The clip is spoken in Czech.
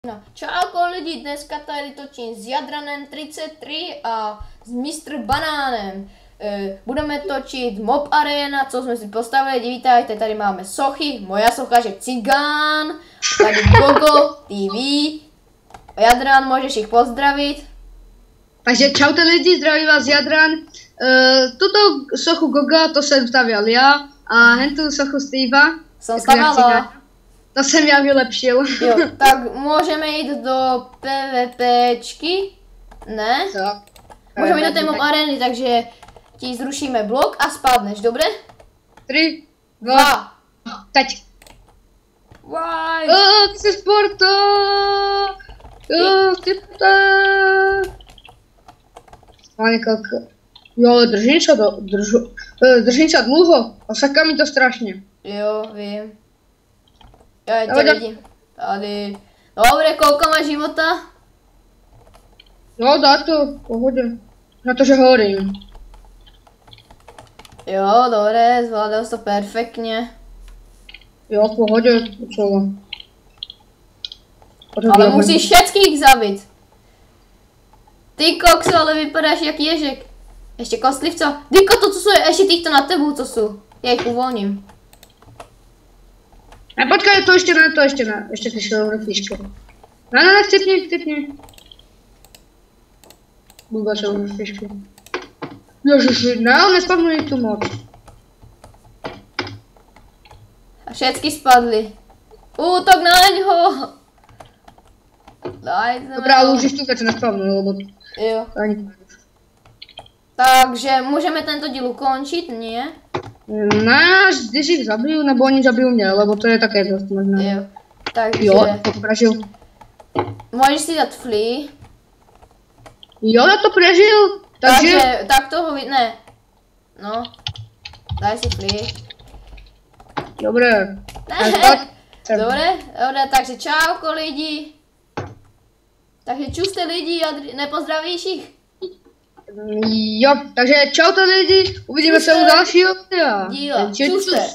No, čauko lidi, dneska tady točím s Jadranem 33 a s Mr. Banánem. Budeme točit Mob Arena, co jsme si postavili, vítajte, tady máme sochy, moja socha, že Cigán, tady Gogo TV, Jadran, můžeš jich pozdravit. Takže čaute lidi, zdraví vás Jadran. Tuto sochu Goga, to jsem stavěl já, a hentu sochu Steva. Jsem stavěla. To jsem já vylepšil. Jo, tak můžeme jít do PvPčky, ne? Co? Můžeme jít do té Mob Areny, takže ti zrušíme blok a spadneš, dobré? 3, 2, teď. Why? Ty jsi sporto! Ty puta! Jo, držím se dlouho a saká mi to strašně. Jo, vím. Já tě vidím. Tady. Dobre, koľko má života? Jo, dá to, pohodě. Na to, že horím. Jo, dobré, zvládal jsi to perfektně. Jo, v pohodě, co? Ale musíš všetkých zabít. Ty kokso, ale vypadáš jak ježek. Ještě kostlivco. Dyko, to co jsou, ještě týchto na tebu, co jsou. Já jich uvolním. A počkej, to ještě ne, ještě ty šelofíšky. Ne, vtipni. Buba šelofíšky. Ježiši, ne, nespavnuj tu moc. A všetky spadly. Útok na něho. Dobrá, ale už tu věc nespavnuj, lebo... Jo. Ani... Takže můžeme tento díl ukončit, ne? Ne, až když jich zabiju, nebo oni zabijou mě, lebo to je také dost možná. Jo, takže... Jo, to prežil. Můžeš si dát flea. Jo, já to prežil, takže... Tak toho ne. No. Daj si flea. Dobré. Dobré, takže čauko lidi. Takže čuste lidi, nepozdravíš jich? Jo, takže čaute lidi, uvidíme se u dalšího díla. Čuste.